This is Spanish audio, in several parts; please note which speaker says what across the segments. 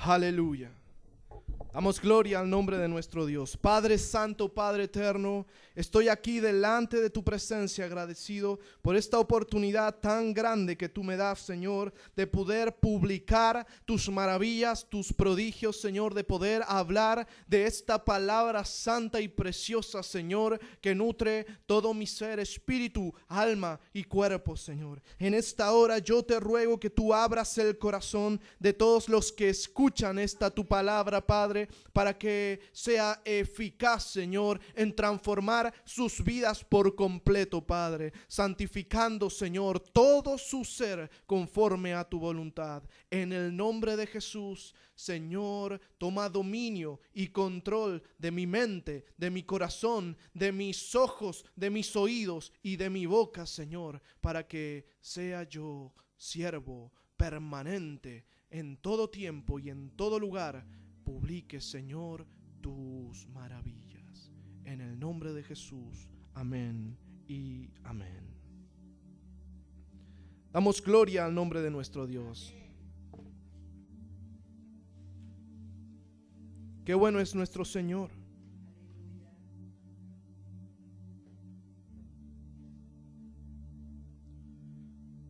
Speaker 1: Aleluya. Damos gloria al nombre de nuestro Dios. Padre Santo, Padre Eterno, estoy aquí delante de tu presencia agradecido por esta oportunidad tan grande que tú me das, Señor, de poder publicar tus maravillas, tus prodigios, Señor, de poder hablar de esta palabra santa y preciosa, Señor, que nutre todo mi ser, espíritu, alma y cuerpo, Señor. En esta hora yo te ruego que tú abras el corazón de todos los que escuchan esta tu palabra, Padre, para que sea eficaz, Señor, en transformar sus vidas por completo, Padre, santificando, Señor, todo su ser conforme a tu voluntad. En el nombre de Jesús, Señor, toma dominio y control de mi mente, de mi corazón, de mis ojos, de mis oídos y de mi boca, Señor, para que sea yo siervo permanente en todo tiempo y en todo lugar. Publique, Señor, tus maravillas. En el nombre de Jesús. Amén y amén. Damos gloria al nombre de nuestro Dios. Qué bueno es nuestro Señor.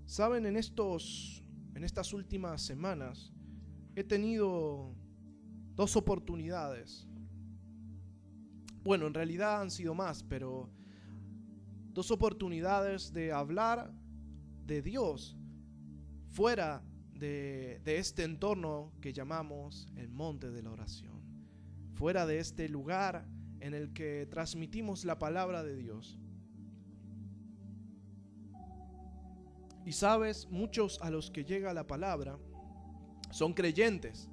Speaker 1: Saben, en estas últimas semanas he tenido dos oportunidades. Bueno, en realidad han sido más, pero dos oportunidades de hablar de Dios fuera de este entorno que llamamos el monte de la oración, fuera de este lugar en el que transmitimos la palabra de Dios. Y sabes, muchos a los que llega la palabra son creyentes.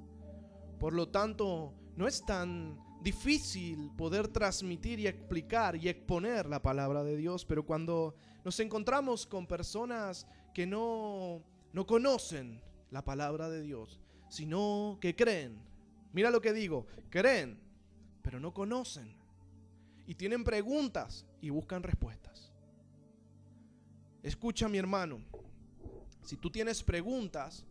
Speaker 1: Por lo tanto, no es tan difícil poder transmitir y explicar y exponer la palabra de Dios, pero cuando nos encontramos con personas que no conocen la palabra de Dios, sino que creen, mira lo que digo, creen, pero no conocen, y tienen preguntas y buscan respuestas. Escucha, mi hermano, si tú tienes preguntas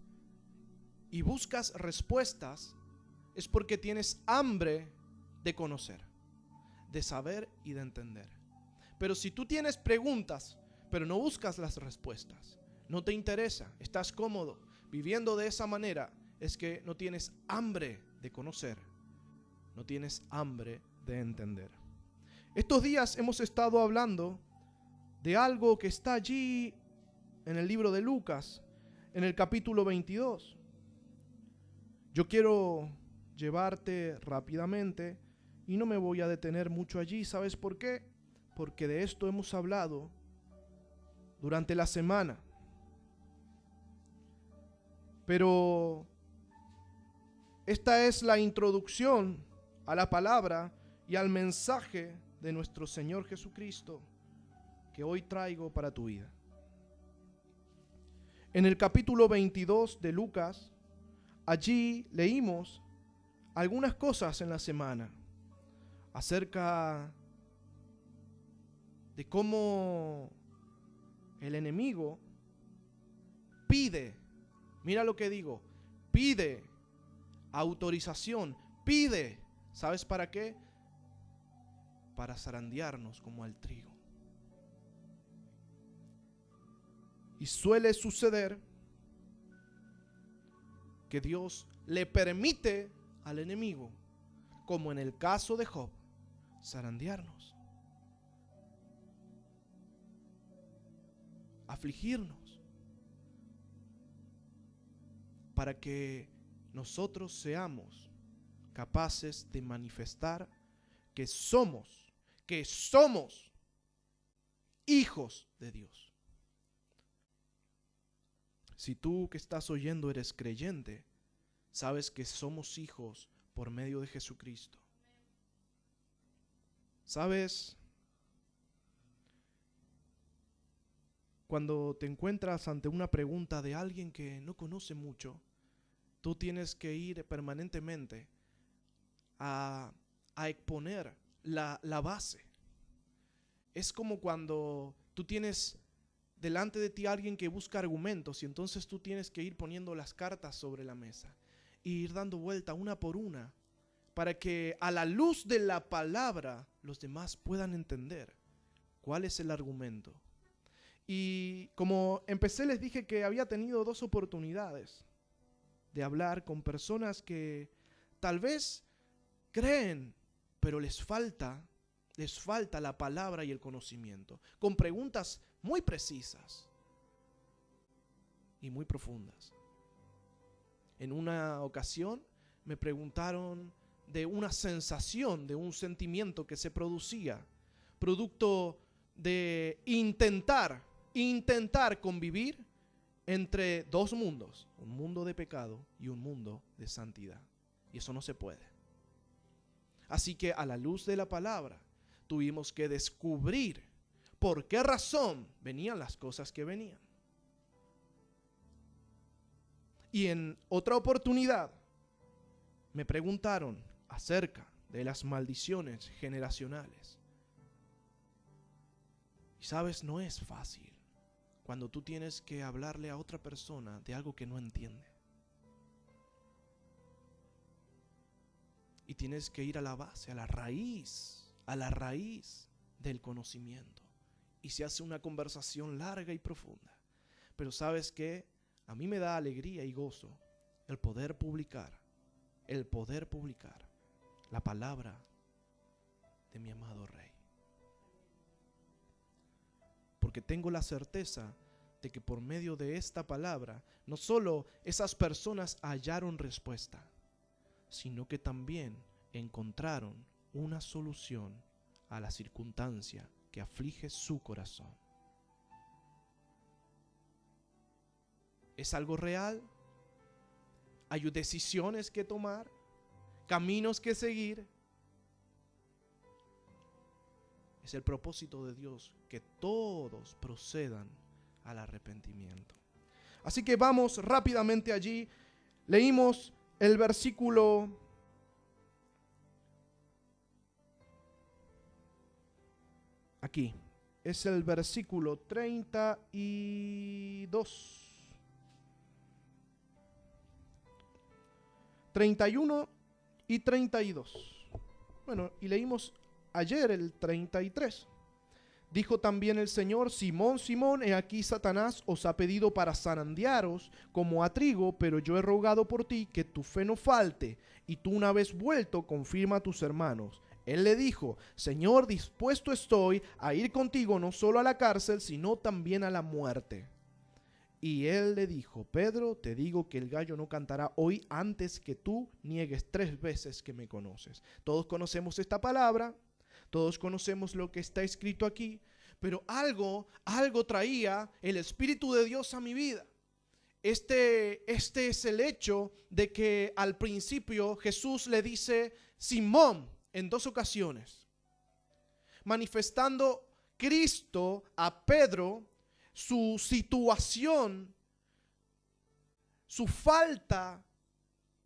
Speaker 1: y buscas respuestas, es porque tienes hambre de conocer, de saber y de entender. Pero si tú tienes preguntas, pero no buscas las respuestas, no te interesa, estás cómodo viviendo de esa manera, es que no tienes hambre de conocer, no tienes hambre de entender. Estos días hemos estado hablando de algo que está allí en el libro de Lucas, en el capítulo 22. Yo quiero llevarte rápidamente y no me voy a detener mucho allí. ¿Sabes por qué? Porque de esto hemos hablado durante la semana. Pero esta es la introducción a la palabra y al mensaje de nuestro Señor Jesucristo que hoy traigo para tu vida. En el capítulo 22 de Lucas, allí leímos algunas cosas en la semana acerca de cómo el enemigo pide, mira lo que digo, pide autorización, pide, ¿sabes para qué? Para zarandearnos como al trigo. Y suele suceder que Dios le permite al enemigo, como en el caso de Job, zarandearnos, afligirnos, para que nosotros seamos capaces de manifestar que somos hijos de Dios. Si tú que estás oyendo eres creyente, sabes que somos hijos por medio de Jesucristo. ¿Sabes? Cuando te encuentras ante una pregunta de alguien que no conoce mucho, tú tienes que ir permanentemente a exponer la base. Es como cuando tú tienes delante de ti alguien que busca argumentos y entonces tú tienes que ir poniendo las cartas sobre la mesa. e ir dando vuelta una por una, para que a la luz de la palabra los demás puedan entender cuál es el argumento. Y como empecé, les dije que había tenido 2 oportunidades de hablar con personas que tal vez creen, pero les falta la palabra y el conocimiento, con preguntas muy precisas y muy profundas. En una ocasión me preguntaron de una sensación, de un sentimiento que se producía, producto de intentar convivir entre 2 mundos, un mundo de pecado y un mundo de santidad. Y eso no se puede. Así que a la luz de la palabra tuvimos que descubrir por qué razón venían las cosas que venían. Y en otra oportunidad me preguntaron acerca de las maldiciones generacionales. Y sabes, no es fácil cuando tú tienes que hablarle a otra persona de algo que no entiende. Y tienes que ir a la base, a la raíz del conocimiento. Y se hace una conversación larga y profunda. Pero ¿sabes qué? A mí me da alegría y gozo el poder publicar la palabra de mi amado Rey. Porque tengo la certeza de que por medio de esta palabra, no solo esas personas hallaron respuesta, sino que también encontraron una solución a la circunstancia que aflige su corazón. ¿Es algo real? ¿Hay decisiones que tomar? ¿Caminos que seguir? Es el propósito de Dios que todos procedan al arrepentimiento. Así que vamos rápidamente allí. Leímos el versículo aquí. Es el versículo 32. 31 y 32. Bueno, y leímos ayer el 33. Dijo también el Señor: Simón, Simón, he aquí Satanás os ha pedido para zarandearos como a trigo, pero yo he rogado por ti que tu fe no falte, y tú una vez vuelto confirma a tus hermanos. Él le dijo: Señor, dispuesto estoy a ir contigo no solo a la cárcel, sino también a la muerte. Y él le dijo: Pedro, te digo que el gallo no cantará hoy antes que tú niegues 3 veces que me conoces. Todos conocemos esta palabra, todos conocemos lo que está escrito aquí, pero algo traía el Espíritu de Dios a mi vida. Este es el hecho de que al principio Jesús le dice Simón en 2 ocasiones, manifestando Cristo a Pedro su situación, su falta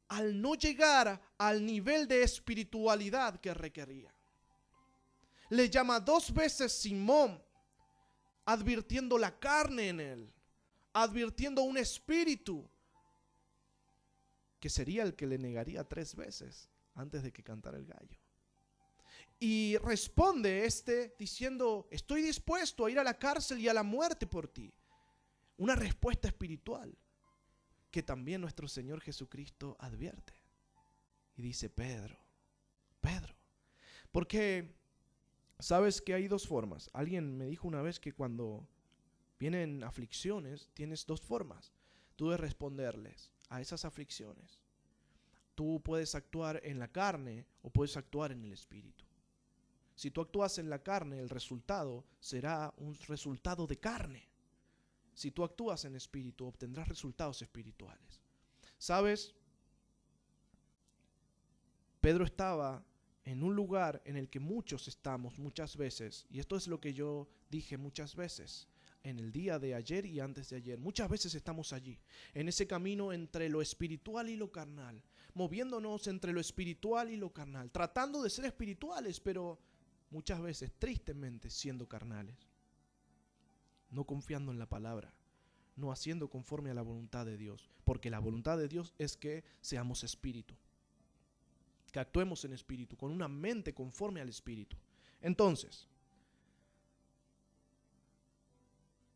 Speaker 1: al no llegar al nivel de espiritualidad que requería. Le llama 2 veces Simón, advirtiendo la carne en él, advirtiendo un espíritu que sería el que le negaría 3 veces antes de que cantara el gallo. Y responde diciendo: estoy dispuesto a ir a la cárcel y a la muerte por ti. Una respuesta espiritual que también nuestro Señor Jesucristo advierte. Y dice: Pedro. Porque sabes que hay 2 formas. Alguien me dijo una vez que cuando vienen aflicciones, tienes 2 formas tú de responderles a esas aflicciones. Tú puedes actuar en la carne o puedes actuar en el espíritu. Si tú actúas en la carne, el resultado será un resultado de carne. Si tú actúas en espíritu, obtendrás resultados espirituales. ¿Sabes? Pedro estaba en un lugar en el que muchos estamos muchas veces, y esto es lo que yo dije muchas veces en el día de ayer y antes de ayer. Muchas veces estamos allí, en ese camino entre lo espiritual y lo carnal, moviéndonos entre lo espiritual y lo carnal, tratando de ser espirituales, pero muchas veces, tristemente, siendo carnales, no confiando en la palabra, no haciendo conforme a la voluntad de Dios, porque la voluntad de Dios es que seamos espíritu, que actuemos en espíritu, con una mente conforme al espíritu. Entonces,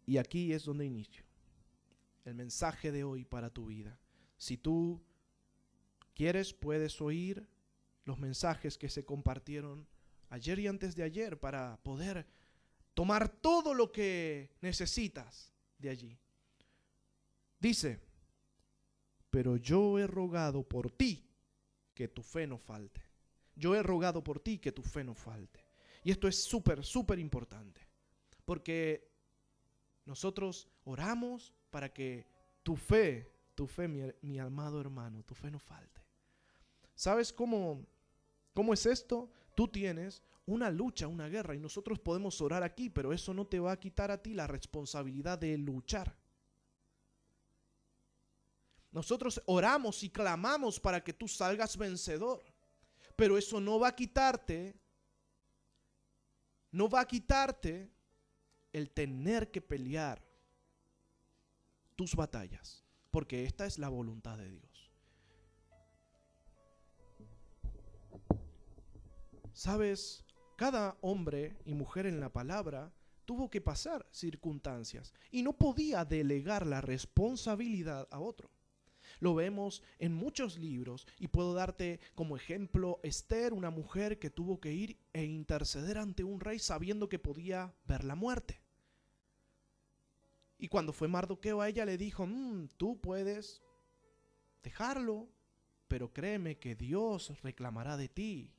Speaker 1: y aquí es donde inicio el mensaje de hoy para tu vida. Si tú quieres, puedes oír los mensajes que se compartieron ayer y antes de ayer para poder tomar todo lo que necesitas de allí. Dice, pero yo he rogado por ti que tu fe no falte. Yo he rogado por ti que tu fe no falte. Y esto es súper importante, porque nosotros oramos para que tu fe, mi amado hermano, tu fe no falte. ¿Sabes cómo es esto? Tú tienes una lucha, una guerra, y nosotros podemos orar aquí, pero eso no te va a quitar a ti la responsabilidad de luchar. Nosotros oramos y clamamos para que tú salgas vencedor, pero eso no va a quitarte el tener que pelear tus batallas, porque esta es la voluntad de Dios. ¿Sabes? Cada hombre y mujer en la palabra tuvo que pasar circunstancias y no podía delegar la responsabilidad a otro. Lo vemos en muchos libros y puedo darte como ejemplo Esther, una mujer que tuvo que ir e interceder ante un rey sabiendo que podía ver la muerte. Y cuando fue Mardoqueo a ella le dijo, tú puedes dejarlo, pero créeme que Dios reclamará de ti.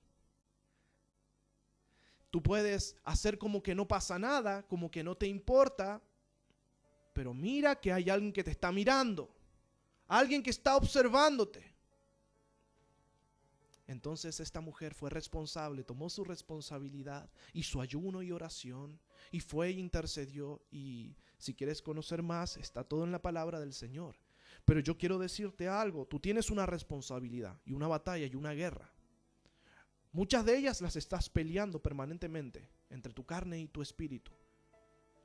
Speaker 1: Tú puedes hacer como que no pasa nada, como que no te importa, pero mira que hay alguien que te está mirando, alguien que está observándote. Entonces esta mujer fue responsable, tomó su responsabilidad y su ayuno y oración, y fue e intercedió. Y si quieres conocer más, está todo en la palabra del Señor. Pero yo quiero decirte algo, tú tienes una responsabilidad y una batalla y una guerra. Muchas de ellas las estás peleando permanentemente entre tu carne y tu espíritu.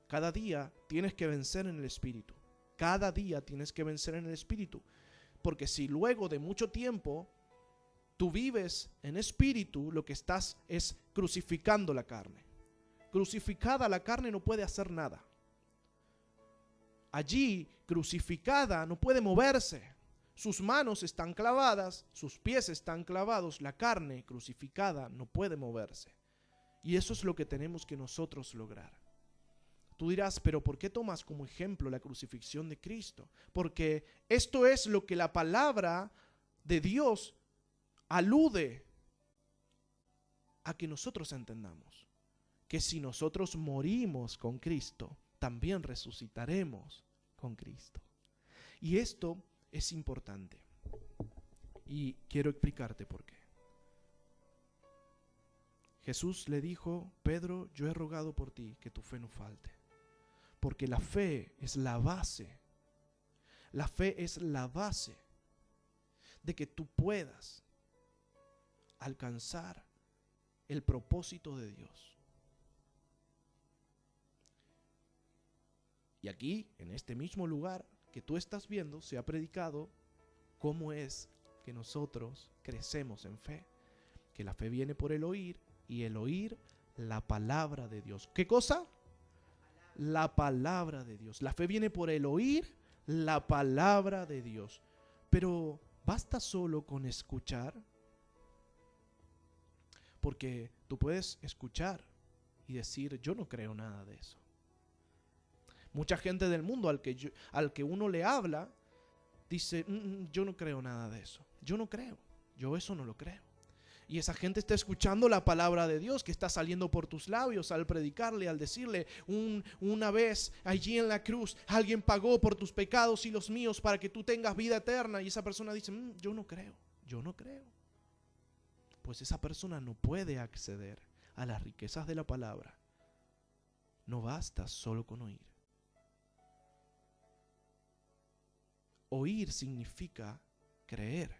Speaker 1: Cada día tienes que vencer en el espíritu. Cada día tienes que vencer en el espíritu. Porque si luego de mucho tiempo tú vives en espíritu, lo que estás es crucificando la carne. Crucificada la carne no puede hacer nada. Allí, crucificada, no puede moverse. Sus manos están clavadas, sus pies están clavados, la carne crucificada no puede moverse. Y eso es lo que tenemos que nosotros lograr. Tú dirás, pero ¿por qué tomas como ejemplo la crucifixión de Cristo? Porque esto es lo que la palabra de Dios alude a que nosotros entendamos. Que si nosotros morimos con Cristo, también resucitaremos con Cristo. Y esto es importante. Y quiero explicarte por qué. Jesús le dijo, Pedro, yo he rogado por ti que tu fe no falte. Porque la fe es la base. La fe es la base de que tú puedas alcanzar el propósito de Dios. Y aquí, en este mismo lugar que tú estás viendo, se ha predicado cómo es que nosotros crecemos en fe. Que la fe viene por el oír, y el oír la palabra de Dios. ¿Qué cosa? La palabra de Dios. La fe viene por el oír la palabra de Dios. Pero ¿basta solo con escuchar? Porque tú puedes escuchar y decir, yo no creo nada de eso. Mucha gente del mundo al que uno le habla dice, yo no creo nada de eso. Yo no creo, yo eso no lo creo. Y esa gente está escuchando la palabra de Dios que está saliendo por tus labios al predicarle, al decirle, una vez allí en la cruz alguien pagó por tus pecados y los míos para que tú tengas vida eterna. Y esa persona dice, yo no creo, yo no creo. Pues esa persona no puede acceder a las riquezas de la palabra. No basta solo con oír. Oír significa creer.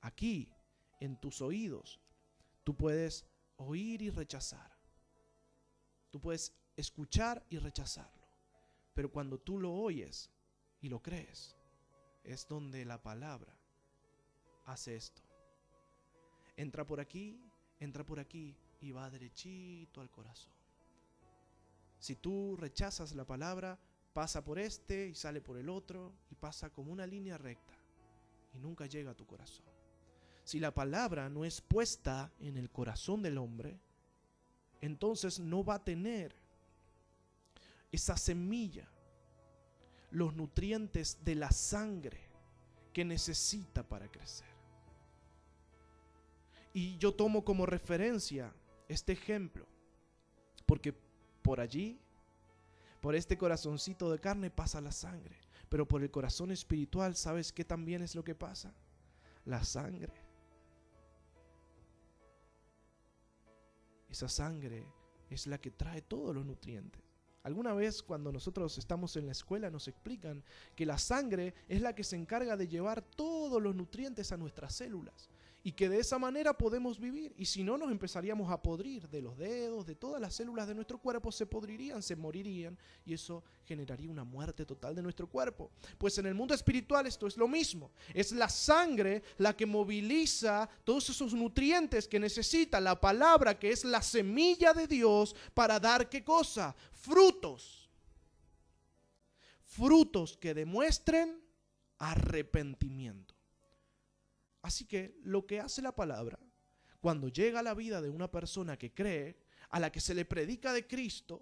Speaker 1: Aquí, en tus oídos, tú puedes oír y rechazar. Tú puedes escuchar y rechazarlo. Pero cuando tú lo oyes, y lo crees, es donde la palabra hace esto. Entra por aquí y va derechito al corazón. Si tú rechazas la palabra, pasa por este y sale por el otro y pasa como una línea recta y nunca llega a tu corazón. Si la palabra no es puesta en el corazón del hombre, entonces no va a tener esa semilla, los nutrientes de la sangre que necesita para crecer. Y yo tomo como referencia este ejemplo, porque por allí, por este corazoncito de carne pasa la sangre, pero por el corazón espiritual, ¿sabes qué también es lo que pasa? La sangre. Esa sangre es la que trae todos los nutrientes. Alguna vez cuando nosotros estamos en la escuela nos explican que la sangre es la que se encarga de llevar todos los nutrientes a nuestras células y que de esa manera podemos vivir, y si no nos empezaríamos a podrir de los dedos, de todas las células de nuestro cuerpo se podrirían, se morirían, y eso generaría una muerte total de nuestro cuerpo. Pues en el mundo espiritual esto es lo mismo, es la sangre la que moviliza todos esos nutrientes que necesita la palabra, que es la semilla de Dios, para dar ¿qué cosa? Frutos. Frutos que demuestren arrepentimiento. Así que lo que hace la palabra, cuando llega a la vida de una persona que cree, a la que se le predica de Cristo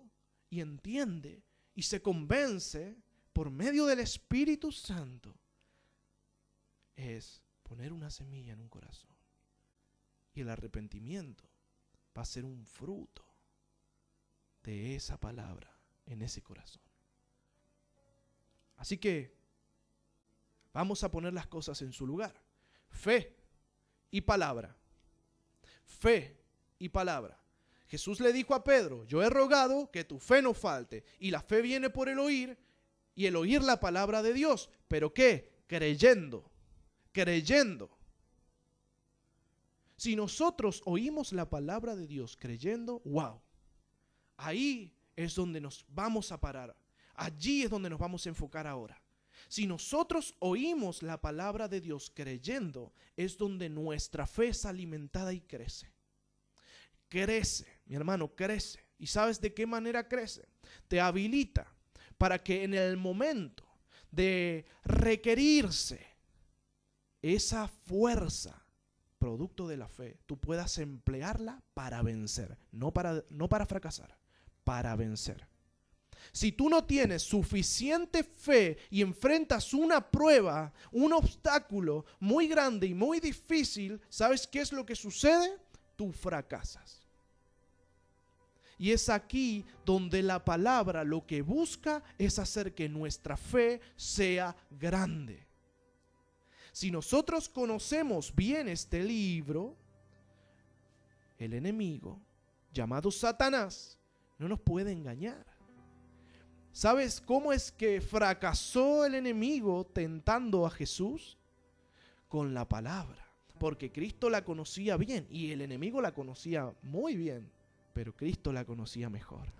Speaker 1: y entiende y se convence por medio del Espíritu Santo, es poner una semilla en un corazón. Y el arrepentimiento va a ser un fruto de esa palabra en ese corazón. Así que vamos a poner las cosas en su lugar. Fe y palabra. Fe y palabra. Jesús le dijo a Pedro: yo he rogado que tu fe no falte. Y la fe viene por el oír, y el oír la palabra de Dios. ¿Pero qué? Creyendo. Creyendo. Si nosotros oímos la palabra de Dios creyendo, wow, ahí es donde nos vamos a parar. Allí es donde nos vamos a enfocar ahora. Si nosotros oímos la palabra de Dios creyendo, es donde nuestra fe es alimentada y crece. Crece, mi hermano, crece. ¿Y sabes de qué manera crece? Te habilita para que en el momento de requerirse esa fuerza, producto de la fe, tú puedas emplearla para vencer, no para fracasar, para vencer. Si tú no tienes suficiente fe y enfrentas una prueba, un obstáculo muy grande y muy difícil, ¿sabes qué es lo que sucede? Tú fracasas. Y es aquí donde la palabra lo que busca es hacer que nuestra fe sea grande. Si nosotros conocemos bien este libro, el enemigo, llamado Satanás, no nos puede engañar. ¿Sabes cómo es que fracasó el enemigo tentando a Jesús? Con la palabra. Porque Cristo la conocía bien y el enemigo la conocía muy bien, pero Cristo la conocía mejor.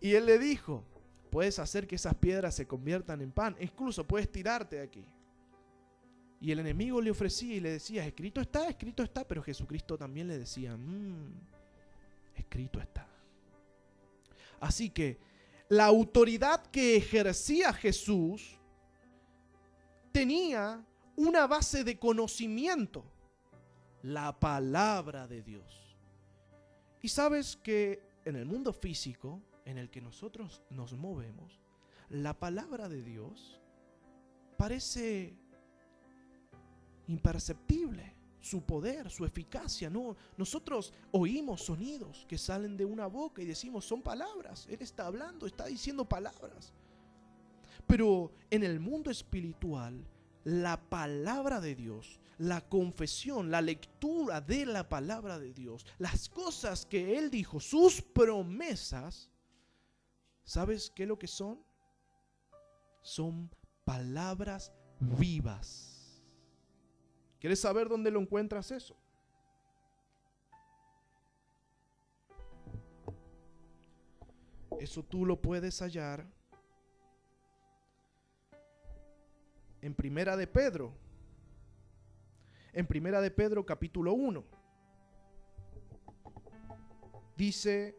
Speaker 1: Y él le dijo: puedes hacer que esas piedras se conviertan en pan, incluso puedes tirarte de aquí. Y el enemigo le ofrecía y le decía: escrito está, pero Jesucristo también le decía: escrito está. Así que la autoridad que ejercía Jesús tenía una base de conocimiento, la palabra de Dios. Y sabes que en el mundo físico en el que nosotros nos movemos, la palabra de Dios parece imperceptible. Su poder, su eficacia, no. Nosotros oímos sonidos que salen de una boca y decimos: son palabras, Él está hablando, está diciendo palabras. Pero en el mundo espiritual, la palabra de Dios, la confesión, la lectura de la palabra de Dios, las cosas que Él dijo, sus promesas, ¿sabes qué es lo que son? Son palabras vivas. ¿Quieres saber dónde lo encuentras eso? Eso tú lo puedes hallar en Primera de Pedro. En Primera de Pedro capítulo 1. Dice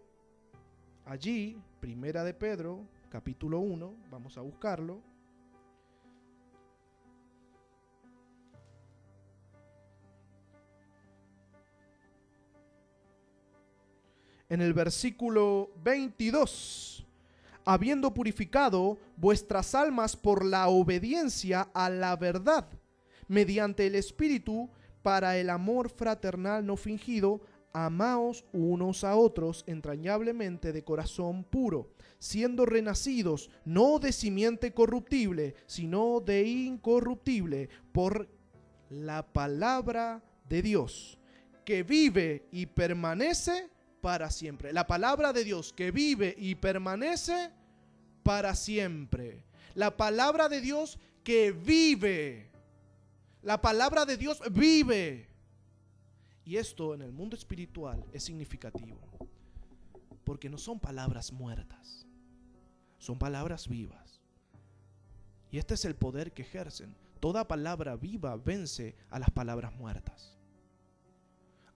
Speaker 1: allí, Primera de Pedro capítulo 1, vamos a buscarlo. En el versículo 22, habiendo purificado vuestras almas por la obediencia a la verdad, mediante el Espíritu, para el amor fraternal no fingido, amaos unos a otros entrañablemente de corazón puro, siendo renacidos no de simiente corruptible, sino de incorruptible, por la palabra de Dios, que vive y permanece para siempre. La palabra de Dios que vive y permanece para siempre. La palabra de Dios que vive. La palabra de Dios vive. Y esto en el mundo espiritual es significativo, porque no son palabras muertas, son palabras vivas. Y este es el poder que ejercen. Toda palabra viva vence a las palabras muertas.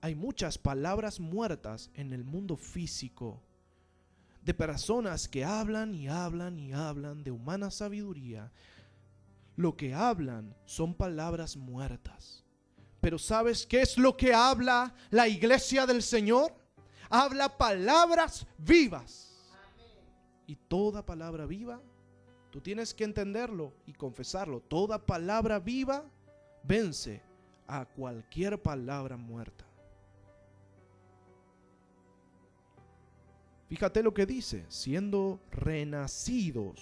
Speaker 1: Hay muchas palabras muertas en el mundo físico, de personas que hablan y hablan y hablan de humana sabiduría. Lo que hablan son palabras muertas. Pero ¿sabes qué es lo que habla la iglesia del Señor? Habla palabras vivas. Y toda palabra viva, tú tienes que entenderlo y confesarlo. Toda palabra viva vence a cualquier palabra muerta. Fíjate lo que dice, siendo renacidos,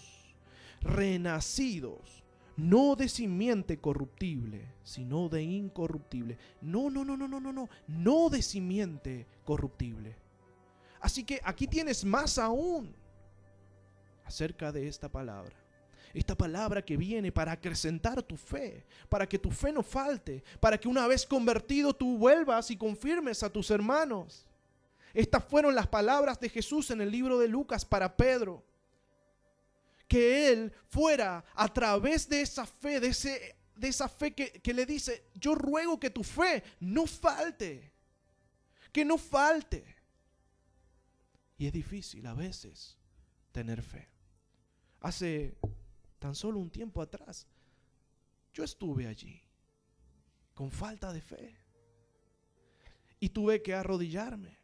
Speaker 1: no de simiente corruptible, sino de incorruptible. No de simiente corruptible. Así que aquí tienes más aún acerca de esta palabra. Esta palabra que viene para acrecentar tu fe, para que tu fe no falte, para que una vez convertido tú vuelvas y confirmes a tus hermanos. Estas fueron las palabras de Jesús en el libro de Lucas para Pedro. Que él fuera a través de esa fe, de esa fe que le dice, yo ruego que tu fe no falte, que no falte. Y es difícil a veces tener fe. Hace tan solo un tiempo atrás, yo estuve allí con falta de fe y tuve que arrodillarme.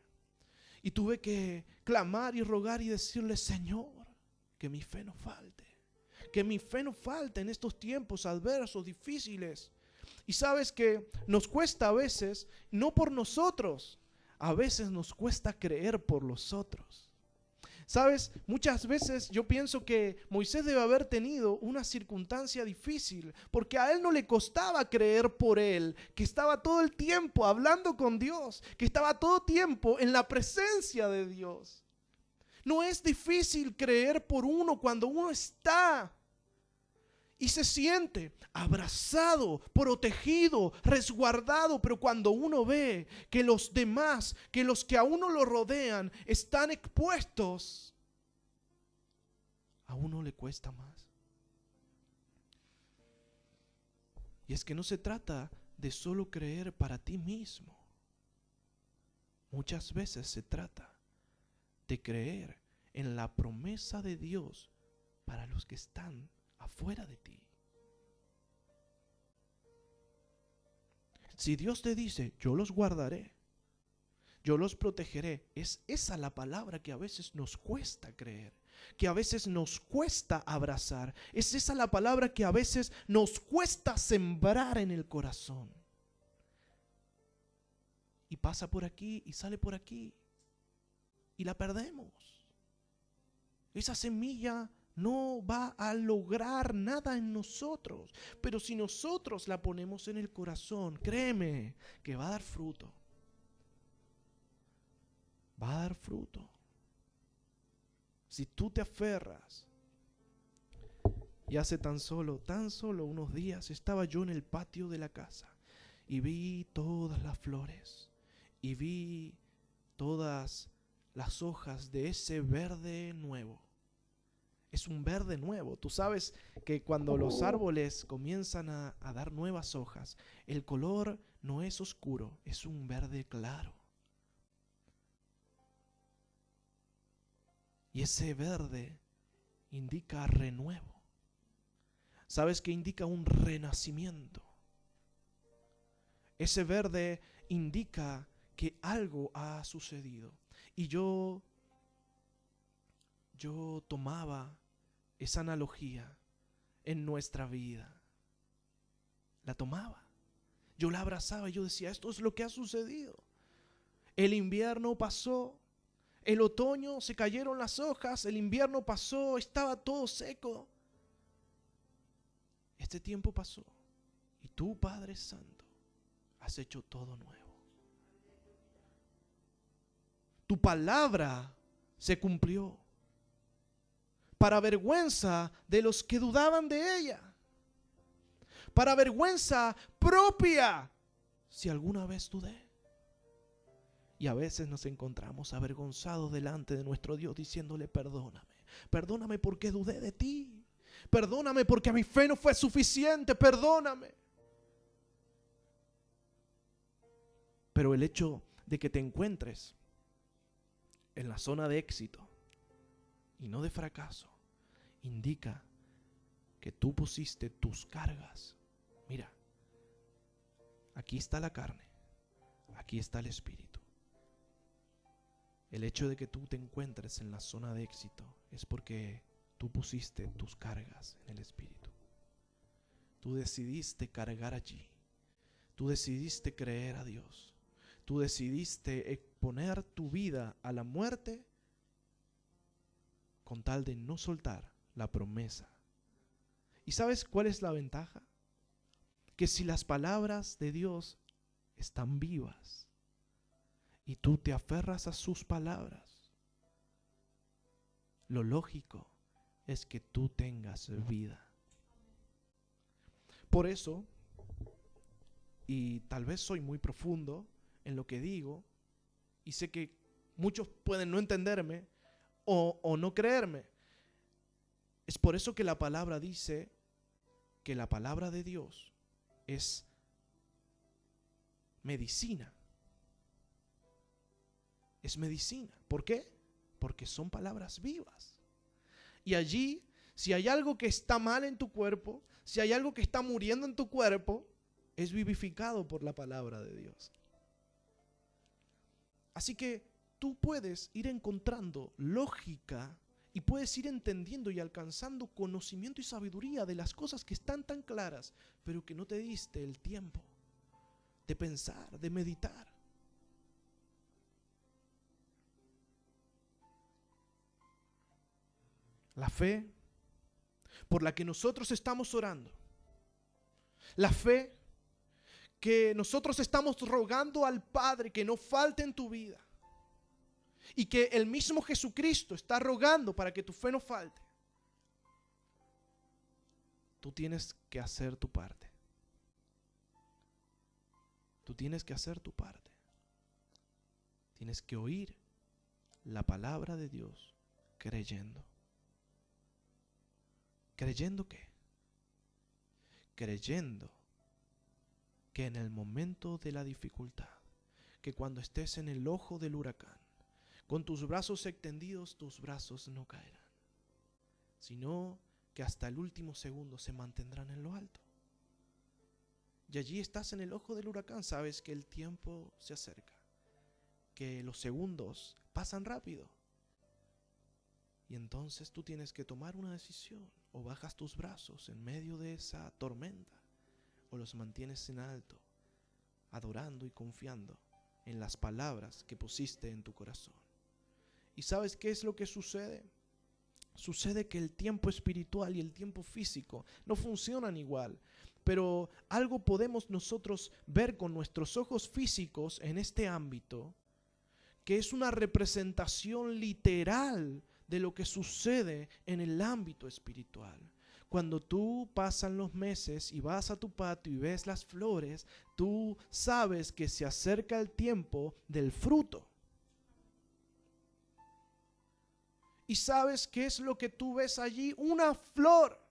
Speaker 1: Y tuve que clamar y rogar y decirle, Señor, que mi fe no falte. Que mi fe no falte en estos tiempos adversos, difíciles. Y sabes que nos cuesta a veces, no por nosotros, a veces nos cuesta creer por los otros. Sabes, muchas veces yo pienso que Moisés debe haber tenido una circunstancia difícil, porque a él no le costaba creer por él, que estaba todo el tiempo hablando con Dios, que estaba todo tiempo en la presencia de Dios. No es difícil creer por uno cuando uno está y se siente abrazado, protegido, resguardado, pero cuando uno ve que los demás, que los que a uno lo rodean están expuestos, a uno le cuesta más. Y es que no se trata de solo creer para ti mismo. Muchas veces se trata de creer en la promesa de Dios para los que están afuera de ti. Si Dios te dice, yo los guardaré, yo los protegeré, es esa la palabra que a veces nos cuesta creer, que a veces nos cuesta abrazar, es esa la palabra que a veces nos cuesta sembrar en el corazón. Y pasa por aquí y sale por aquí y la perdemos. Esa semilla no va a lograr nada en nosotros, pero si nosotros la ponemos en el corazón, créeme que va a dar fruto. Va a dar fruto. Si tú te aferras. Y hace tan solo unos días estaba yo en el patio de la casa y vi todas las flores y vi todas las hojas de ese verde nuevo. es un verde nuevo. Tú sabes que cuando los árboles comienzan a dar nuevas hojas, el color no es oscuro, es un verde claro. Y ese verde indica renuevo. ¿Sabes qué indica? Un renacimiento. Ese verde indica que algo ha sucedido. Y yo tomaba esa analogía en nuestra vida. La tomaba. Yo la abrazaba y yo decía, esto es lo que ha sucedido. El invierno pasó, el otoño se cayeron las hojas, el invierno pasó, estaba todo seco. Este tiempo pasó y tú, Padre Santo, has hecho todo nuevo. Tu palabra se cumplió, para vergüenza de los que dudaban de ella, para vergüenza propia, si alguna vez dudé. Y a veces nos encontramos avergonzados delante de nuestro Dios diciéndole, perdóname, perdóname porque dudé de ti, perdóname porque mi fe no fue suficiente, perdóname. Pero el hecho de que te encuentres en la zona de éxito y no de fracaso, indica que tú pusiste tus cargas. Mira, aquí está la carne, aquí está el espíritu. El hecho de que tú te encuentres en la zona de éxito es porque tú pusiste tus cargas en el espíritu. Tú decidiste cargar allí. Tú decidiste creer a Dios. Tú decidiste exponer tu vida a la muerte con tal de no soltar la promesa. ¿Y sabes cuál es la ventaja? Que si las palabras de Dios están vivas y tú te aferras a sus palabras, lo lógico es que tú tengas vida. Por eso, y tal vez soy muy profundo en lo que digo, y sé que muchos pueden no entenderme o no creerme, es por eso que la palabra dice que la palabra de Dios es medicina. Es medicina. ¿Por qué? Porque son palabras vivas. Y allí, si hay algo que está mal en tu cuerpo, si hay algo que está muriendo en tu cuerpo, es vivificado por la palabra de Dios. Así que tú puedes ir encontrando lógica y puedes ir entendiendo y alcanzando conocimiento y sabiduría de las cosas que están tan claras, pero que no te diste el tiempo de pensar, de meditar. La fe por la que nosotros estamos orando, la fe que nosotros estamos rogando al Padre que no falte en tu vida, y que el mismo Jesucristo está rogando para que tu fe no falte. Tú tienes que hacer tu parte. Tú tienes que hacer tu parte. Tienes que oír la palabra de Dios creyendo. ¿Creyendo qué? Creyendo que en el momento de la dificultad, que cuando estés en el ojo del huracán, con tus brazos extendidos, tus brazos no caerán, sino que hasta el último segundo se mantendrán en lo alto. Y allí estás en el ojo del huracán, sabes que el tiempo se acerca, que los segundos pasan rápido. Y entonces tú tienes que tomar una decisión. O bajas tus brazos en medio de esa tormenta, o los mantienes en alto, adorando y confiando en las palabras que pusiste en tu corazón. ¿Y sabes qué es lo que sucede? Sucede que el tiempo espiritual y el tiempo físico no funcionan igual. Pero algo podemos nosotros ver con nuestros ojos físicos en este ámbito, que es una representación literal de lo que sucede en el ámbito espiritual. Cuando tú pasan los meses y vas a tu patio y ves las flores, tú sabes que se acerca el tiempo del fruto. ¿Y sabes qué es lo que tú ves allí? Una flor.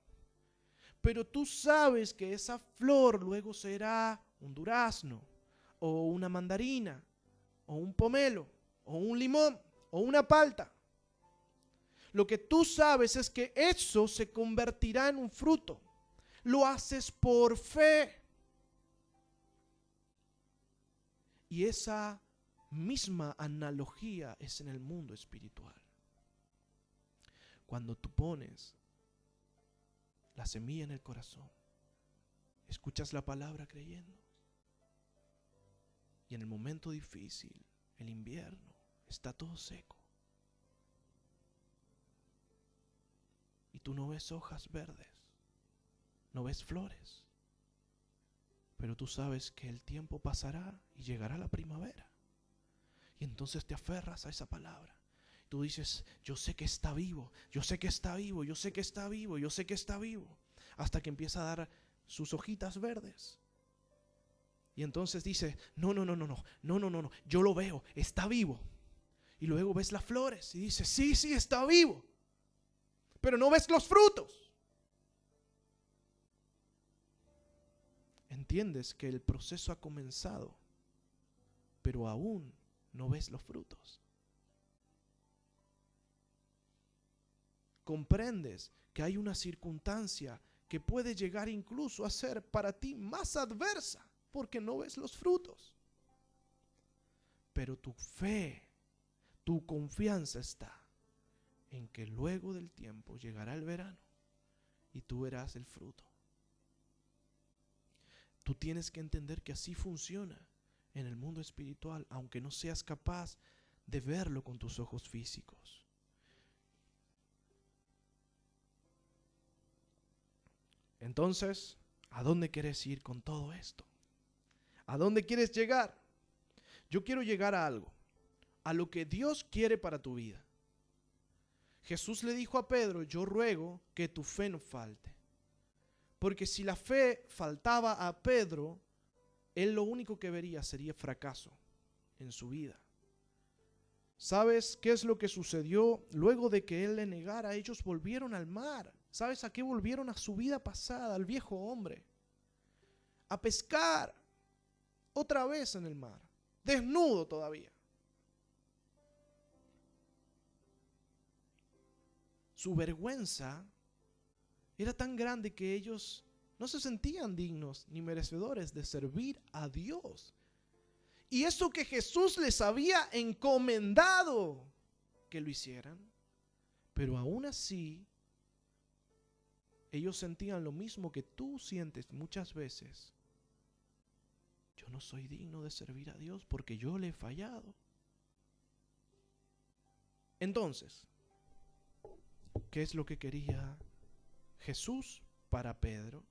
Speaker 1: Pero tú sabes que esa flor luego será un durazno, o una mandarina, o un pomelo, o un limón, o una palta. Lo que tú sabes es que eso se convertirá en un fruto. Lo haces por fe. Y esa misma analogía es en el mundo espiritual. Cuando tú pones la semilla en el corazón, escuchas la palabra creyendo, y en el momento difícil, el invierno, está todo seco, y tú no ves hojas verdes, no ves flores, pero tú sabes que el tiempo pasará y llegará la primavera, y entonces te aferras a esa palabra. Tú dices, yo sé que está vivo, yo sé que está vivo, yo sé que está vivo, yo sé que está vivo, hasta que empieza a dar sus hojitas verdes. Y entonces dice, no, yo lo veo, está vivo. Y luego ves las flores y dices, sí, está vivo, pero no ves los frutos. Entiendes que el proceso ha comenzado, pero aún no ves los frutos. Comprendes que hay una circunstancia que puede llegar incluso a ser para ti más adversa, porque no ves los frutos. Pero tu fe, tu confianza está en que luego del tiempo llegará el verano y tú verás el fruto. Tú tienes que entender que así funciona en el mundo espiritual, aunque no seas capaz de verlo con tus ojos físicos. Entonces, ¿a dónde quieres ir con todo esto? ¿A dónde quieres llegar? Yo quiero llegar a algo, a lo que Dios quiere para tu vida. Jesús le dijo a Pedro, yo ruego que tu fe no falte. Porque si la fe faltaba a Pedro, él lo único que vería sería fracaso en su vida. ¿Sabes qué es lo que sucedió luego de que él le negara? Ellos volvieron al mar. ¿Sabes a qué volvieron? A su vida pasada, al viejo hombre. A pescar otra vez en el mar, desnudo todavía. Su vergüenza era tan grande que ellos no se sentían dignos ni merecedores de servir a Dios. Y eso que Jesús les había encomendado que lo hicieran, pero aún así ellos sentían lo mismo que tú sientes muchas veces. Yo no soy digno de servir a Dios porque yo le he fallado. Entonces, ¿qué es lo que quería Jesús para Pedro?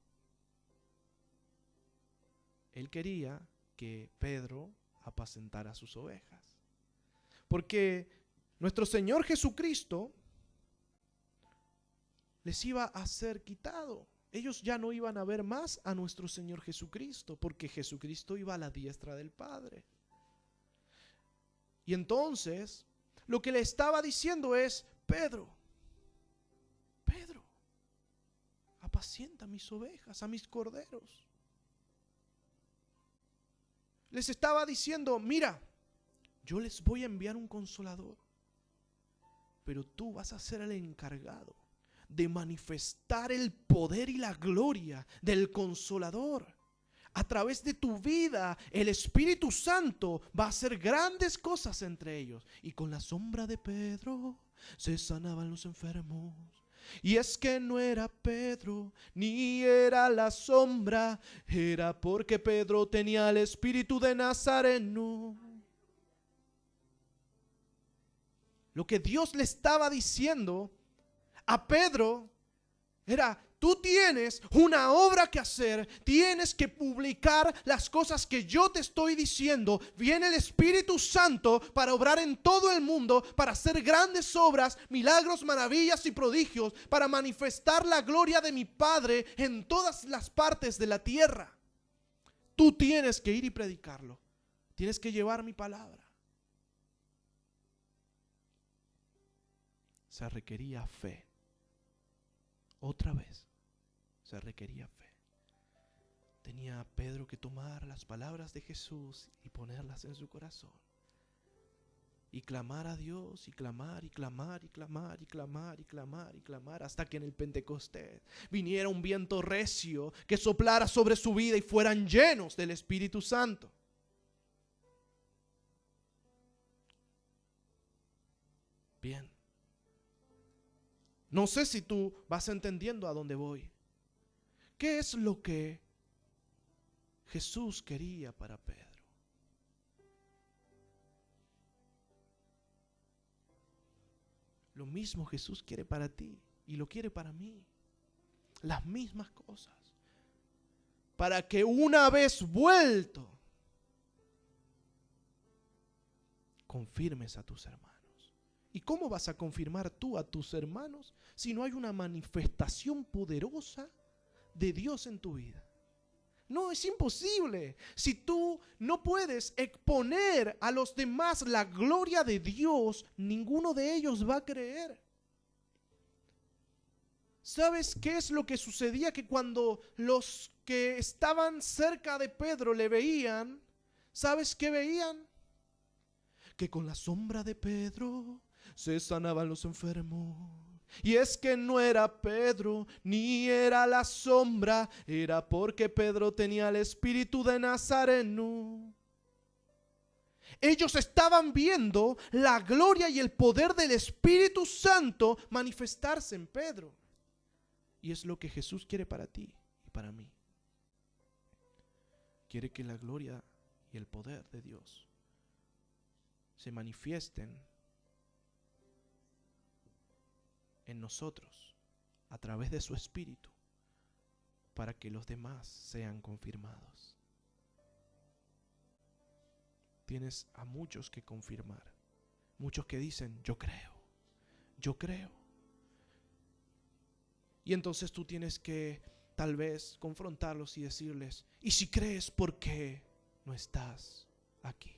Speaker 1: Él quería que Pedro apacentara sus ovejas. Porque nuestro Señor Jesucristo les iba a ser quitado. Ellos ya no iban a ver más a nuestro Señor Jesucristo, porque Jesucristo iba a la diestra del Padre. Y entonces, lo que le estaba diciendo es, Pedro, apacienta mis ovejas, a mis corderos. Les estaba diciendo, mira, yo les voy a enviar un consolador, pero tú vas a ser el encargado de manifestar el poder y la gloria del Consolador. A través de tu vida, el Espíritu Santo va a hacer grandes cosas entre ellos. Y con la sombra de Pedro se sanaban los enfermos. Y es que no era Pedro, ni era la sombra, era porque Pedro tenía el espíritu de Nazareno. Lo que Dios le estaba diciendo a Pedro era, tú tienes una obra que hacer, tienes que publicar las cosas que yo te estoy diciendo. Viene el Espíritu Santo para obrar en todo el mundo, para hacer grandes obras, milagros, maravillas y prodigios, para manifestar la gloria de mi Padre en todas las partes de la tierra. Tú tienes que ir y predicarlo, tienes que llevar mi palabra. se requería fe. Otra vez se requería fe. Tenía Pedro que tomar las palabras de Jesús y ponerlas en su corazón. Y clamar a Dios, y clamar, y clamar, y clamar, y clamar, y clamar, y clamar, hasta que en el Pentecostés viniera un viento recio que soplara sobre su vida y fueran llenos del Espíritu Santo. Bien. No sé si tú vas entendiendo a dónde voy. ¿Qué es lo que Jesús quería para Pedro? Lo mismo Jesús quiere para ti y lo quiere para mí. Las mismas cosas. Para que una vez vuelto, confirmes a tus hermanos. ¿Y cómo vas a confirmar tú a tus hermanos si no hay una manifestación poderosa de Dios en tu vida? No, es imposible. Si tú no puedes exponer a los demás la gloria de Dios, ninguno de ellos va a creer. ¿Sabes qué es lo que sucedía? Que cuando los que estaban cerca de Pedro le veían, ¿sabes qué veían? Que con la sombra de Pedro se sanaban los enfermos. Y es que no era Pedro, ni era la sombra, era porque Pedro tenía el espíritu de Nazareno. Ellos estaban viendo la gloria y el poder del Espíritu Santo manifestarse en Pedro. Y es lo que Jesús quiere para ti y para mí. Quiere que la gloria y el poder de Dios se manifiesten en nosotros a través de su Espíritu para que los demás sean confirmados. Tienes a muchos que confirmar, muchos que dicen yo creo, yo creo. Y entonces tú tienes que tal vez confrontarlos y decirles, ¿y si crees, por qué no estás aquí?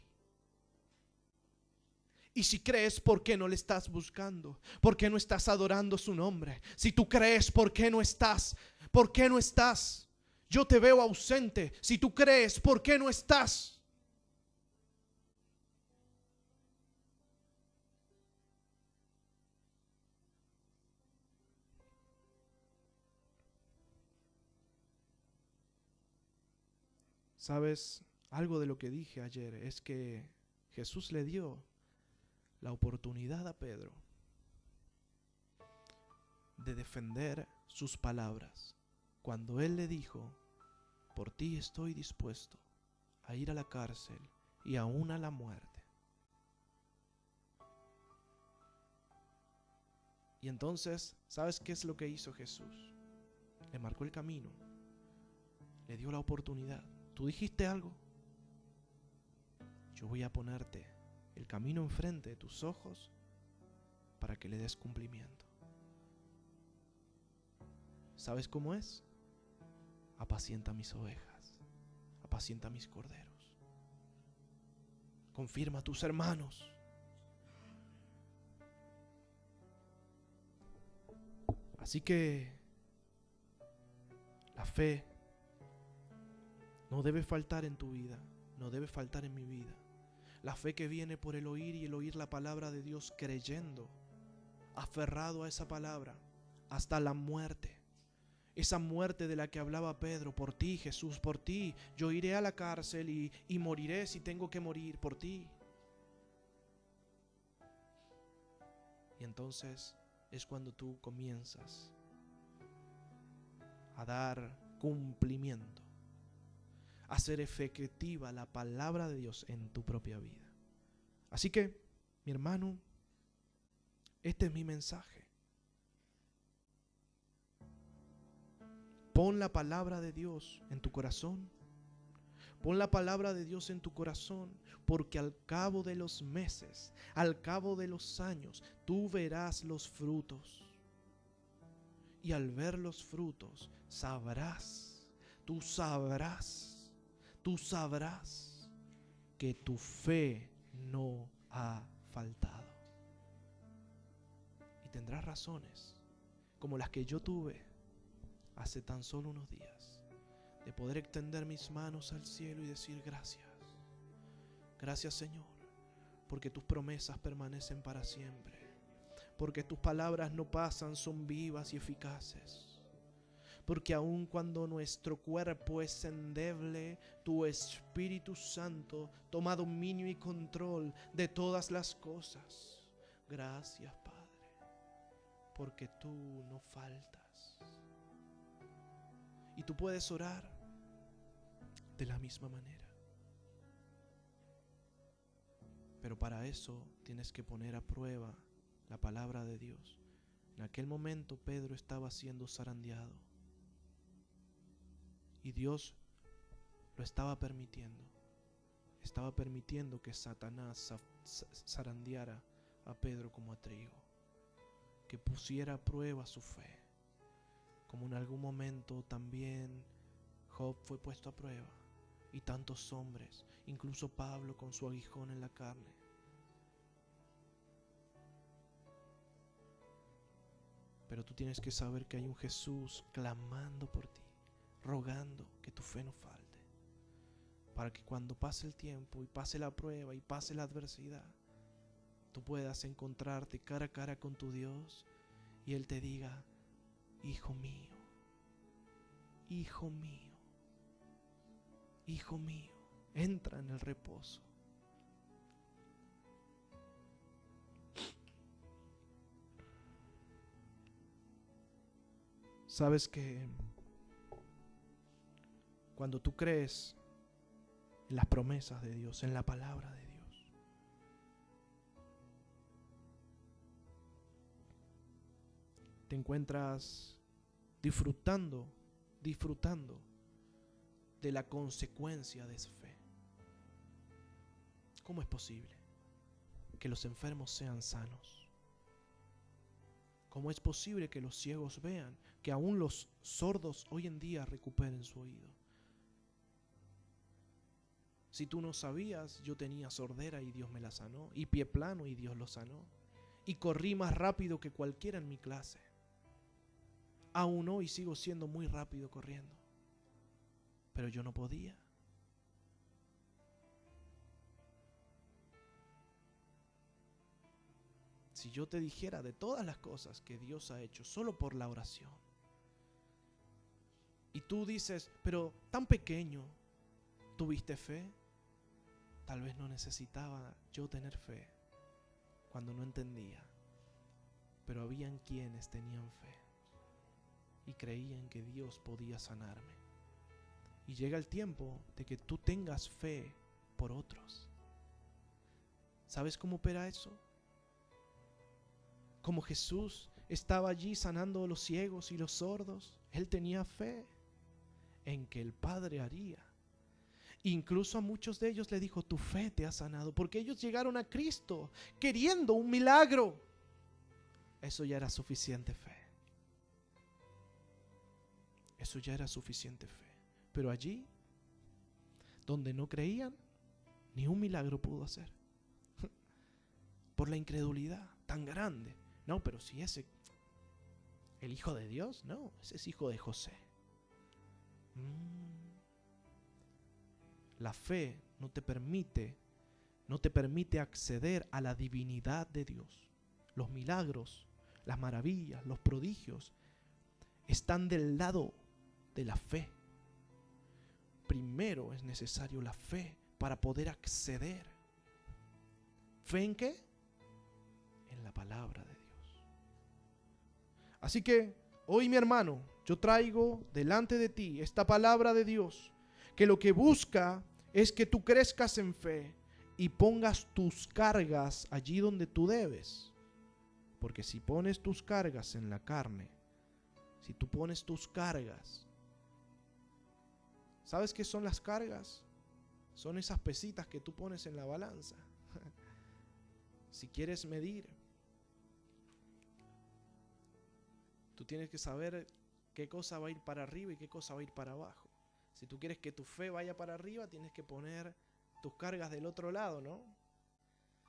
Speaker 1: Y si crees, ¿por qué no le estás buscando? ¿Por qué no estás adorando su nombre? Si tú crees, ¿por qué no estás? ¿Por qué no estás? Yo te veo ausente. Si tú crees, ¿por qué no estás? ¿Sabes? Algo de lo que dije ayer es que Jesús le dio la oportunidad a Pedro de defender sus palabras cuando él le dijo, por ti estoy dispuesto a ir a la cárcel y aún a la muerte. Y entonces, ¿sabes qué es lo que hizo Jesús? Le marcó el camino, le dio la oportunidad. ¿Tú dijiste algo? Yo voy a ponerte el camino enfrente de tus ojos para que le des cumplimiento. ¿Sabes cómo es? Apacienta mis ovejas, apacienta mis corderos. Confirma a tus hermanos. Así que la fe no debe faltar en tu vida, no debe faltar en mi vida. La fe que viene por el oír y el oír la palabra de Dios creyendo, aferrado a esa palabra hasta la muerte. Esa muerte de la que hablaba Pedro, por ti Jesús, por ti. Yo iré a la cárcel y moriré si tengo que morir por ti. Y entonces es cuando tú comienzas a dar cumplimiento, a hacer efectiva la palabra de Dios en tu propia vida. Así que, mi hermano, este es mi mensaje. Pon la palabra de Dios en tu corazón. Pon la palabra de Dios en tu corazón, porque al cabo de los meses, al cabo de los años, tú verás los frutos. Y al ver los frutos, tú sabrás que tu fe no ha faltado. Y tendrás razones, como las que yo tuve hace tan solo unos días, de poder extender mis manos al cielo y decir gracias. Gracias, Señor, porque tus promesas permanecen para siempre, porque tus palabras no pasan, son vivas y eficaces. Porque aun cuando nuestro cuerpo es endeble, tu Espíritu Santo toma dominio y control de todas las cosas. Gracias, Padre, porque tú no faltas. Y tú puedes orar de la misma manera. Pero para eso tienes que poner a prueba la palabra de Dios. En aquel momento Pedro estaba siendo zarandeado. Y Dios lo estaba permitiendo. Estaba permitiendo que Satanás zarandeara a Pedro como a trigo. Que pusiera a prueba su fe. Como en algún momento también Job fue puesto a prueba. Y tantos hombres, incluso Pablo con su aguijón en la carne. Pero tú tienes que saber que hay un Jesús clamando por ti, rogando que tu fe no falte, para que cuando pase el tiempo y pase la prueba y pase la adversidad, tú puedas encontrarte cara a cara con tu Dios y Él te diga: hijo mío, hijo mío, hijo mío, entra en el reposo. Sabes que cuando tú crees en las promesas de Dios, en la palabra de Dios, te encuentras disfrutando de la consecuencia de esa fe. ¿Cómo es posible que los enfermos sean sanos? ¿Cómo es posible que los ciegos vean? Que aún los sordos hoy en día recuperen su oído. Si tú no sabías, yo tenía sordera y Dios me la sanó, y pie plano y Dios lo sanó, y corrí más rápido que cualquiera en mi clase. Aún hoy sigo siendo muy rápido corriendo, pero yo no podía. Si yo te dijera de todas las cosas que Dios ha hecho solo por la oración, y tú dices, pero tan pequeño, ¿tuviste fe? Tal vez no necesitaba yo tener fe cuando no entendía, pero habían quienes tenían fe y creían que Dios podía sanarme. Y llega el tiempo de que tú tengas fe por otros. ¿Sabes cómo opera eso? Como Jesús estaba allí sanando a los ciegos y los sordos, Él tenía fe en que el Padre haría. Incluso a muchos de ellos le dijo: tu fe te ha sanado, porque ellos llegaron a Cristo queriendo un milagro. Eso ya era suficiente fe. Eso ya era suficiente fe. Pero allí, donde no creían, ni un milagro pudo hacer. Por la incredulidad tan grande. No, pero si ese, el Hijo de Dios, no, ese es hijo de José. La fe no te permite acceder a la divinidad de Dios. Los milagros, las maravillas, los prodigios están del lado de la fe. Primero es necesario la fe para poder acceder. ¿Fe en qué? En la palabra de Dios. Así que hoy, mi hermano, yo traigo delante de ti esta palabra de Dios, que lo que busca es que tú crezcas en fe y pongas tus cargas allí donde tú debes. Porque si pones tus cargas en la carne, si tú pones tus cargas, ¿sabes qué son las cargas? Son esas pesitas que tú pones en la balanza. Si quieres medir, tú tienes que saber qué cosa va a ir para arriba y qué cosa va a ir para abajo. Si tú quieres que tu fe vaya para arriba, tienes que poner tus cargas del otro lado, ¿no?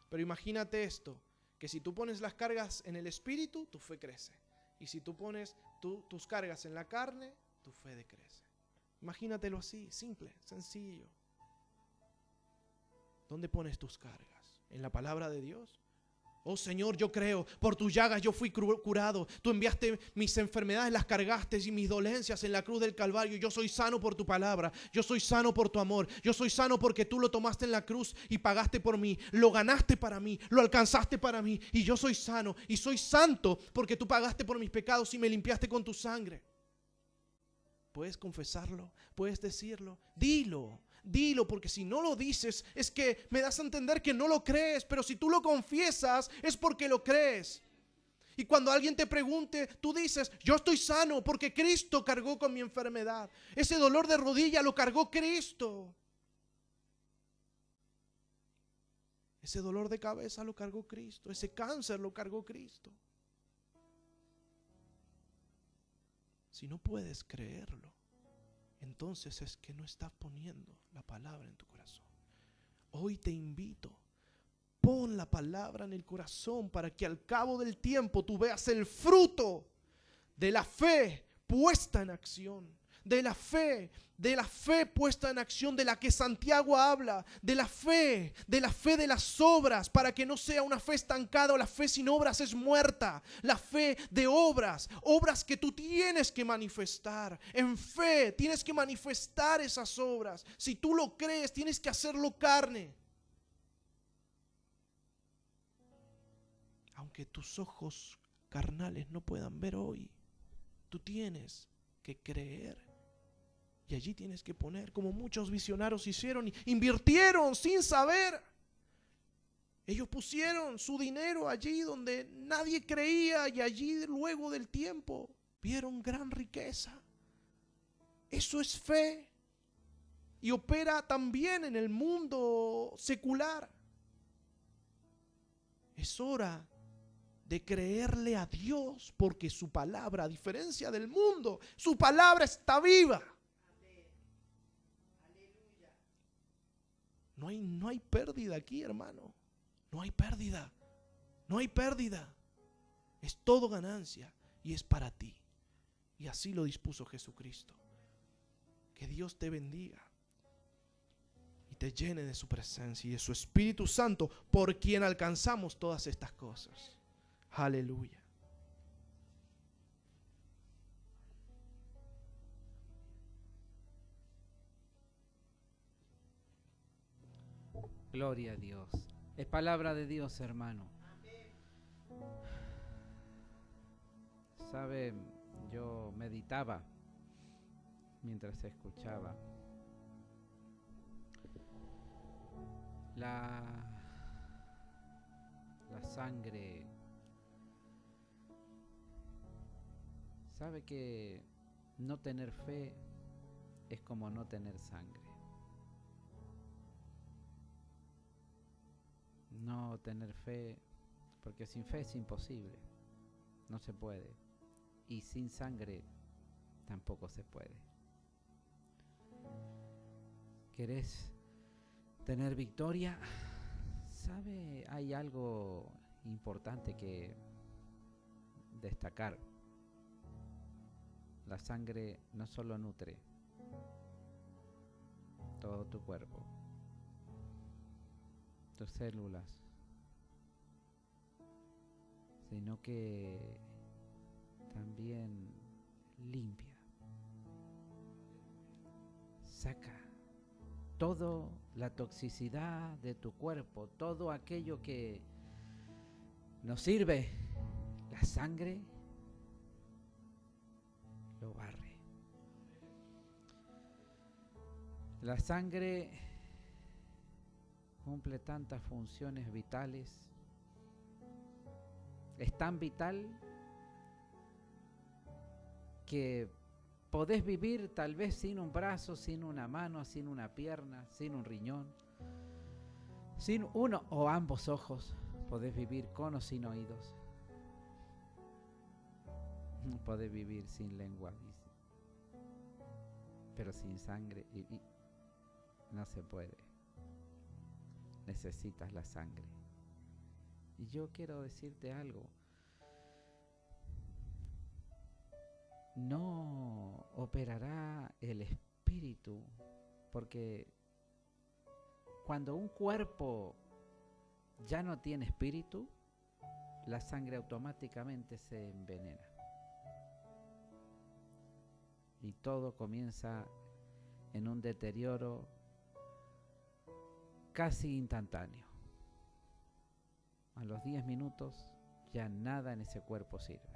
Speaker 1: Pero imagínate esto, Que si tú pones las cargas en el espíritu, tu fe crece. Y si tú pones tus cargas en la carne, tu fe decrece. Imagínatelo así, simple, sencillo. ¿Dónde pones tus cargas? ¿En la palabra de Dios? Oh Señor, yo creo, por tus llagas yo fui curado. Tú enviaste mis enfermedades, las cargaste, y mis dolencias en la cruz del Calvario. Yo soy sano por tu palabra, yo soy sano por tu amor. Yo soy sano porque tú lo tomaste en la cruz y pagaste por mí. Lo ganaste para mí, lo alcanzaste para mí. Y yo soy sano y soy santo porque tú pagaste por mis pecados y me limpiaste con tu sangre. ¿Puedes confesarlo? ¿Puedes decirlo? Dilo. Dilo, porque si no lo dices es que me das a entender que no lo crees, pero si tú lo confiesas es porque lo crees. Y cuando alguien te pregunte, tú dices, yo estoy sano porque Cristo cargó con mi enfermedad. Ese dolor de rodilla lo cargó Cristo. Ese dolor de cabeza lo cargó Cristo. Ese cáncer lo cargó Cristo. Si no puedes creerlo, entonces es que no estás poniendo la palabra en tu corazón. Hoy te invito, pon la palabra en el corazón para que al cabo del tiempo tú veas el fruto de la fe puesta en acción. De la fe puesta en acción, de la que Santiago habla, de la fe de las obras, para que no sea una fe estancada, o la fe sin obras es muerta. La fe de obras que tú tienes que manifestar. En fe tienes que manifestar esas obras. Si tú lo crees, tienes que hacerlo carne. Aunque tus ojos carnales no puedan ver hoy, tú tienes que creer. Y allí tienes que poner, como muchos visionarios hicieron, invirtieron sin saber. Ellos pusieron su dinero allí donde nadie creía, y allí luego del tiempo vieron gran riqueza. Eso es fe. Y opera también en el mundo secular. Es hora de creerle a Dios, porque su palabra, a diferencia del mundo, su palabra está viva. No hay pérdida aquí, hermano. No hay pérdida. No hay pérdida. Es todo ganancia y es para ti. Y así lo dispuso Jesucristo. Que Dios te bendiga y te llene de su presencia y de su Espíritu Santo, por quien alcanzamos todas estas cosas. Aleluya.
Speaker 2: Gloria a Dios. Es palabra de Dios, hermano. Sabe, yo meditaba mientras escuchaba. La sangre. Sabe que no tener fe es como no tener sangre. No tener fe, porque sin fe es imposible, no se puede, y sin sangre tampoco se puede. ¿Querés tener victoria? ¿Sabe? Hay algo importante que destacar. La sangre no solo nutre todo tu cuerpo, tus células, sino que también limpia, saca toda la toxicidad de tu cuerpo, todo aquello que nos sirve. La sangre lo barre. La sangre cumple tantas funciones vitales. Es tan vital que podés vivir tal vez sin un brazo, sin una mano, sin una pierna, sin un riñón, sin uno o ambos ojos. Podés vivir con o sin oídos. Podés vivir sin lengua, pero sin sangre y no se puede. Necesitas la sangre. Y yo quiero decirte algo. No operará el espíritu, porque cuando un cuerpo ya no tiene espíritu, la sangre automáticamente se envenena. Y todo comienza en un deterioro casi instantáneo. A los 10 minutos ya nada en ese cuerpo sirve.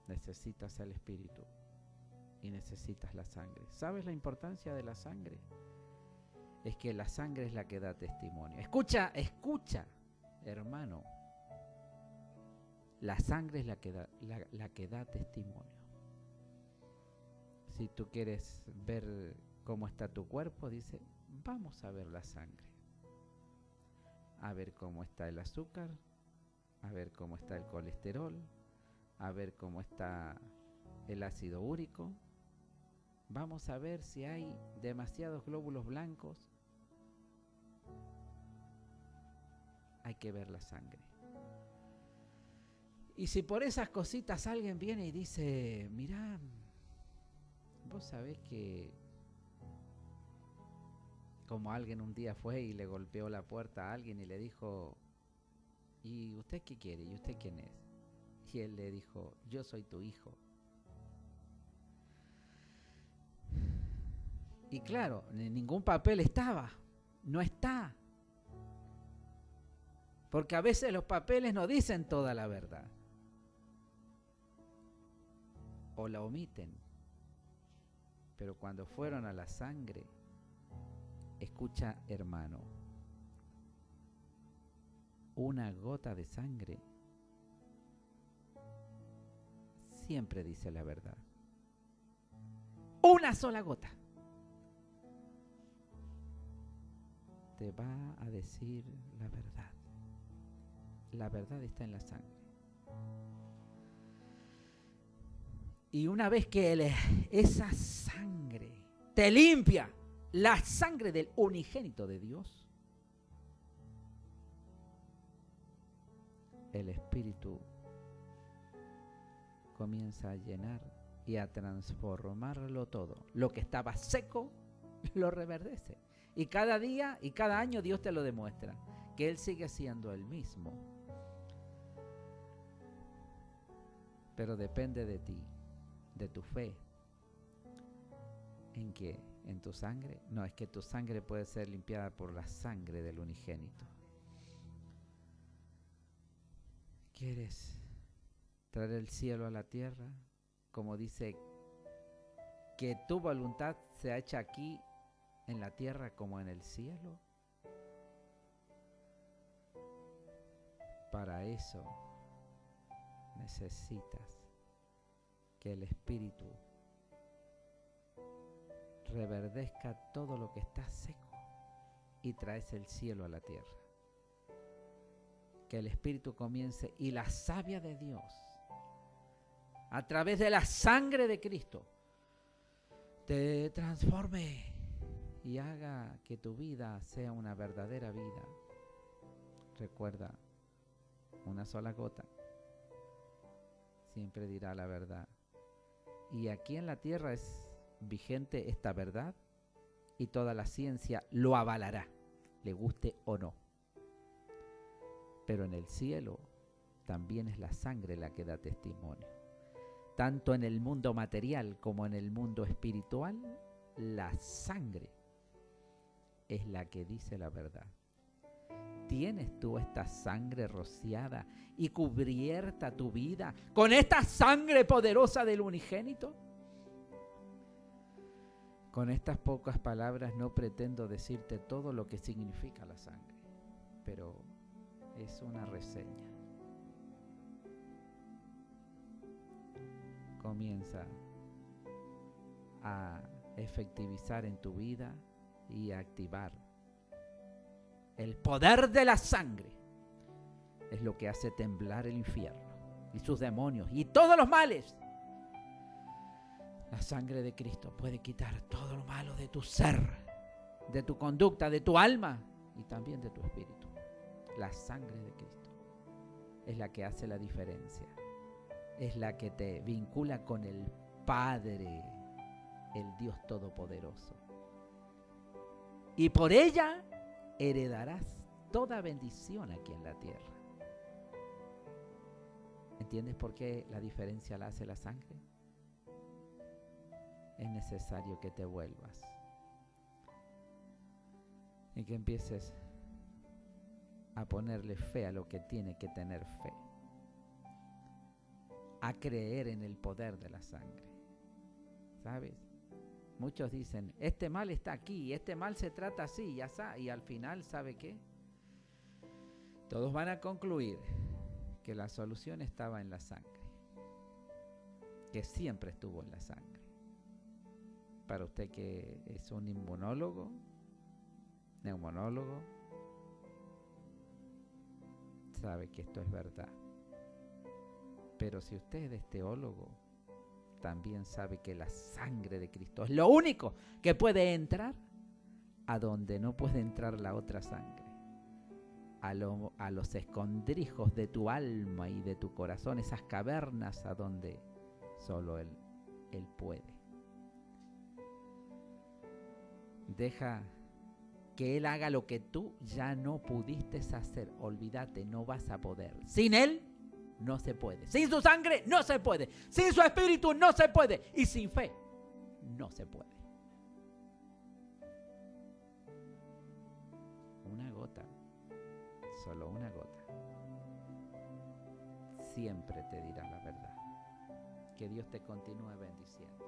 Speaker 2: Necesitas el espíritu y necesitas la sangre. ¿Sabes la importancia de la sangre? Es que la sangre es la que da testimonio. Escucha, hermano. La sangre es la que da testimonio. Si tú quieres ver cómo está tu cuerpo, dice, vamos a ver la sangre. A ver cómo está el azúcar, a ver cómo está el colesterol, a ver cómo está el ácido úrico. Vamos a ver si hay demasiados glóbulos blancos. Hay que ver la sangre. Y si por esas cositas alguien viene y dice, mirá, vos sabés que, como alguien un día fue y le golpeó la puerta a alguien y le dijo, ¿y usted qué quiere? ¿Y usted quién es? Y él le dijo, yo soy tu hijo. Y claro, en ningún papel estaba, no está. Porque a veces los papeles no dicen toda la verdad. O la omiten. Pero cuando fueron a la sangre, escucha, hermano, una gota de sangre siempre dice la verdad. Una sola gota te va a decir la verdad. La verdad está en la sangre. Y una vez que esa sangre te limpia, la sangre del unigénito de Dios, el Espíritu comienza a llenar y a transformarlo todo. Lo que estaba seco, lo reverdece. Y cada día y cada año Dios te lo demuestra, que Él sigue siendo el mismo. Pero depende de ti, de tu fe. ¿En qué? ¿En tu sangre? No, es que tu sangre puede ser limpiada por la sangre del unigénito. ¿Quieres traer el cielo a la tierra? Como dice, que tu voluntad sea hecha aquí en la tierra como en el cielo. Para eso necesitas que el Espíritu reverdezca todo lo que está seco y traes el cielo a la tierra. Que el Espíritu comience y la savia de Dios, a través de la sangre de Cristo, te transforme y haga que tu vida sea una verdadera vida. Recuerda, una sola gota siempre dirá la verdad. Y aquí en la tierra es vigente esta verdad y toda la ciencia lo avalará, le guste o no. Pero en el cielo también es la sangre la que da testimonio. Tanto en el mundo material como en el mundo espiritual, la sangre es la que dice la verdad. ¿Tienes tú esta sangre rociada y cubierta tu vida con esta sangre poderosa del unigénito? Con estas pocas palabras no pretendo decirte todo lo que significa la sangre, pero es una reseña. Comienza a efectivizar en tu vida y a activar el poder de la sangre. Es lo que hace temblar el infierno y sus demonios y todos los males. La sangre de Cristo puede quitar todo lo malo de tu ser, de tu conducta, de tu alma y también de tu espíritu. La sangre de Cristo es la que hace la diferencia. Es la que te vincula con el Padre, el Dios Todopoderoso. Y por ella heredarás toda bendición aquí en la tierra. ¿Entiendes por qué la diferencia la hace la sangre? Es necesario que te vuelvas y que empieces a ponerle fe a lo que tiene que tener fe, a creer en el poder de la sangre. ¿Sabes? Muchos dicen, este mal está aquí, este mal se trata así, ya está. Y al final, ¿sabe qué? Todos van a concluir que la solución estaba en la sangre, que siempre estuvo en la sangre. Para usted que es un inmunólogo, neumonólogo, sabe que esto es verdad. Pero si usted es teólogo, también sabe que la sangre de Cristo es lo único que puede entrar a donde no puede entrar la otra sangre, a los escondrijos de tu alma y de tu corazón, esas cavernas a donde solo Él puede. Deja que Él haga lo que tú ya no pudiste hacer. Olvídate, no vas a poder. Sin Él no se puede. Sin su sangre no se puede. Sin su espíritu no se puede. Y sin fe no se puede. Una gota, solo una gota, siempre te dirá la verdad. Que Dios te continúe bendiciendo.